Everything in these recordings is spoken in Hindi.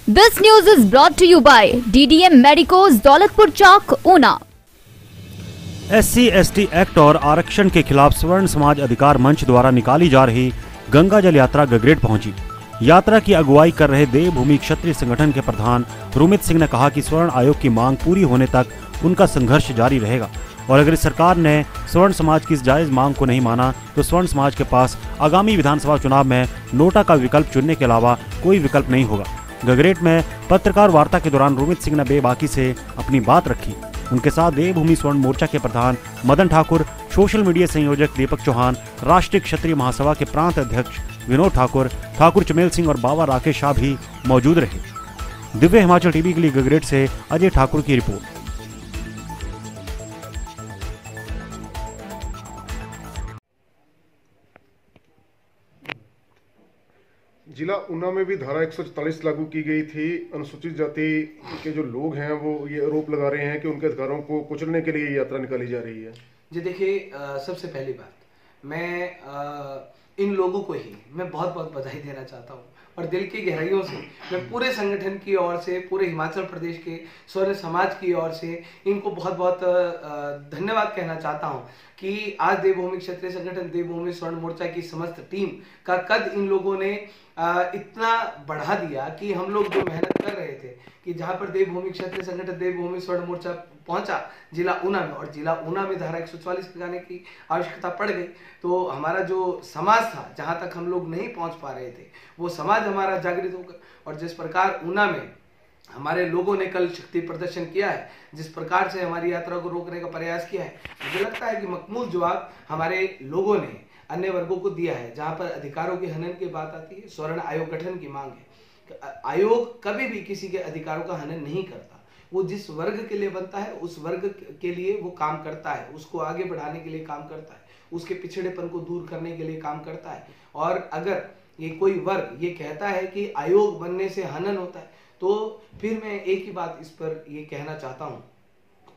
This news is brought to you by DDM Medicos, Daulatpur Chowk, Una. SC/ST act और आरक्षण के खिलाफ स्वर्ण समाज अधिकार मंच द्वारा निकाली जा रही गंगा जल यात्रा गगरेट पहुंची। यात्रा की अगुवाई कर रहे देवभूमि क्षत्रिय संगठन के प्रधान रुमित सिंह ने कहा कि स्वर्ण आयोग की मांग पूरी होने तक उनका संघर्ष जारी रहेगा और अगर सरकार ने स्वर्ण समाज की इस जायज मांग को नहीं माना तो स्वर्ण समाज के पास आगामी विधानसभा चुनाव में नोटा का विकल्प चुनने के अलावा कोई विकल्प नहीं होगा। गगरेट में पत्रकार वार्ता के दौरान रुमित सिंह ने बेबाकी से अपनी बात रखी। उनके साथ देवभूमि स्वर्ण मोर्चा के प्रधान मदन ठाकुर, सोशल मीडिया संयोजक दीपक चौहान, राष्ट्रीय क्षत्रिय महासभा के प्रांत अध्यक्ष विनोद ठाकुर, ठाकुर चमेल सिंह और बाबा राकेश शाह भी मौजूद रहे। दिव्य हिमाचल टीवी के लिए गगरेट से अजय ठाकुर की रिपोर्ट। जिला ऊना में भी धारा 144 लागू की गई थी। अनुसूचित जाति के जो लोग हैं वो ये आरोप लगा रहे हैं कि उनके अधिकारों को कुचलने के लिए यात्रा निकाली जा रही है। जी देखिए, सबसे पहली बात मैं इन लोगों को ही मैं बहुत बहुत बधाई देना चाहता हूँ और दिल की गहराइयों से मैं पूरे संगठन की ओर से, पूरे हिमाचल प्रदेश के स्वर्ण समाज की ओर से इनको बहुत बहुत धन्यवाद कहना चाहता हूँ कि आज देवभूमि क्षत्रिय संगठन देवभूमि स्वर्ण मोर्चा की समस्त टीम का कद इन लोगों ने इतना बढ़ा दिया कि हम लोग जो मेहनत कर रहे थे कि जहाँ पर देवभूमि क्षत्रिय संगठन देवभूमि स्वर्ण मोर्चा पहुंचा जिला ऊना में, और जिला ऊना में धारा 144 लगाने की आवश्यकता पड़ गई, तो हमारा जो समाज था जहाँ तक हम लोग नहीं पहुंच पा रहे थे वो समाज हमारा जागृत होकर, और जिस प्रकार ऊना में हमारे लोगों ने कल शक्ति प्रदर्शन किया है, जिस प्रकार से हमारी यात्रा को रोकने का प्रयास किया है, मुझे लगता है कि मकबूल जवाब हमारे लोगों ने अन्य वर्गों को दिया है। जहां पर अधिकारों के हनन की बात आती है, स्वर्ण आयोग गठन की मांग है। आयोग कभी भी किसी के अधिकारों का हनन नहीं करता, वो जिस वर्ग के लिए बनता है उस वर्ग के लिए वो काम करता है, उसको आगे बढ़ाने के लिए काम करता है, उसके पिछड़ेपन को दूर करने के लिए काम करता है। और अगर ये कोई वर्ग ये कहता है कि आयोग बनने से हनन होता है, तो फिर मैं एक ही बात इस पर ये कहना चाहता हूँ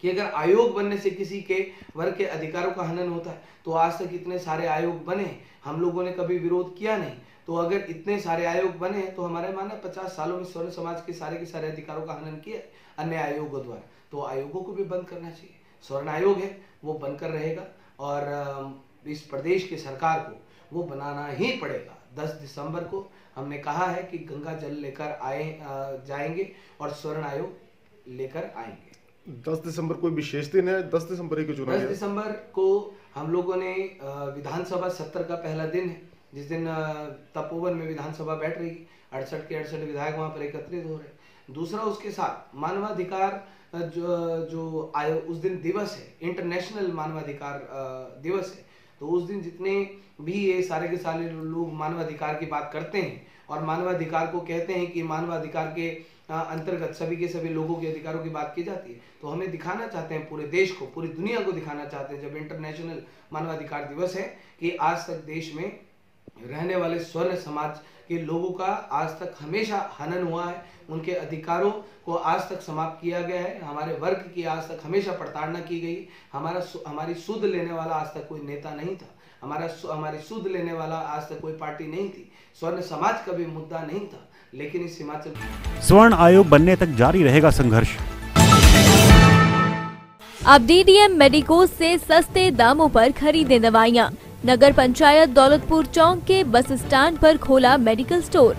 कि अगर आयोग बनने से किसी के वर्ग के अधिकारों का हनन होता है तो आज तक इतने सारे आयोग बने, हम लोगों ने कभी विरोध किया नहीं। तो अगर इतने सारे आयोग बने तो हमारे माने 50 सालों में स्वर्ण समाज के सारे अधिकारों का हनन किया अन्य आयोगों द्वारा, तो आयोगों को भी बंद करना चाहिए। स्वर्ण आयोग है वो बनकर रहेगा और इस प्रदेश की सरकार को वो बनाना ही पड़ेगा। 10 दिसंबर को हमने कहा है कि गंगा जल लेकर जाएंगे और स्वर्ण आयोग लेकर आएंगे। 10 दिसंबर कोई विशेष दिन है? 10 दिसंबर ही चुनाव 10 दिसंबर को हम लोगों ने विधानसभा सत्र का पहला दिन है, जिस दिन तपोवन में विधानसभा बैठ रही, 68 के 68 विधायक वहां पर एकत्रित हो रहे। दूसरा उसके साथ मानवाधिकार जो आयोग उस दिन दिवस है, इंटरनेशनल मानवाधिकार दिवस है, तो उस दिन जितने भी ये सारे के सारे लोग मानवाधिकार की बात करते हैं और मानवाधिकार को कहते हैं कि मानवाधिकार के अंतर्गत सभी के सभी लोगों के अधिकारों की बात की जाती है, तो हमें दिखाना चाहते हैं पूरे देश को, पूरी दुनिया को दिखाना चाहते हैं जब इंटरनेशनल मानवाधिकार दिवस है कि आज तक देश में रहने वाले स्वर्ण समाज के लोगों का आज तक हमेशा हनन हुआ है, उनके अधिकारों को आज तक समाप्त किया गया है, हमारे वर्ग की आज तक हमेशा प्रताड़ना की गई। हमारी सुध लेने वाला आज तक कोई नेता नहीं था, हमारी सुध लेने वाला आज तक कोई पार्टी नहीं थी, स्वर्ण समाज का भी मुद्दा नहीं था, लेकिन इस हिमाचल स्वर्ण आयोग बनने तक जारी रहेगा संघर्ष। अब DDM मेडिकोज से सस्ते दामों पर खरीदे दवाइयाँ। नगर पंचायत दौलतपुर चौक के बस स्टैंड पर खोला मेडिकल स्टोर।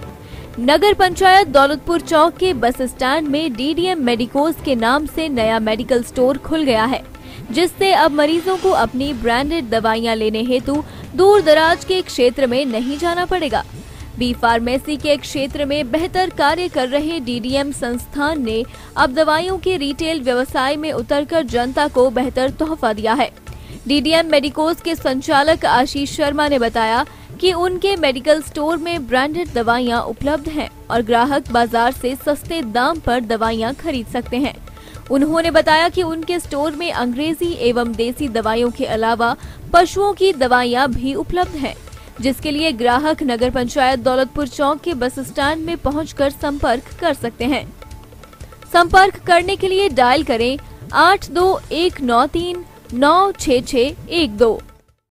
नगर पंचायत दौलतपुर चौक के बस स्टैंड में DDM मेडिकोज के नाम से नया मेडिकल स्टोर खुल गया है, जिससे अब मरीजों को अपनी ब्रांडेड दवाइयाँ लेने हेतु दूर दराज के क्षेत्र में नहीं जाना पड़ेगा। बी फार्मेसी के क्षेत्र में बेहतर कार्य कर रहे DDM संस्थान ने अब दवाइयों के रिटेल व्यवसाय में उतरकर जनता को बेहतर तोहफा दिया है। DDM मेडिकोज के संचालक आशीष शर्मा ने बताया कि उनके मेडिकल स्टोर में ब्रांडेड दवाइयां उपलब्ध हैं और ग्राहक बाजार से सस्ते दाम पर दवाइयां खरीद सकते हैं। उन्होंने बताया कि उनके स्टोर में अंग्रेजी एवं देसी दवाइयों के अलावा पशुओं की दवाइयां भी उपलब्ध हैं, जिसके लिए ग्राहक नगर पंचायत दौलतपुर चौक के बस स्टैंड में पहुंचकर संपर्क कर सकते हैं। संपर्क करने के लिए डायल करें 8219396612।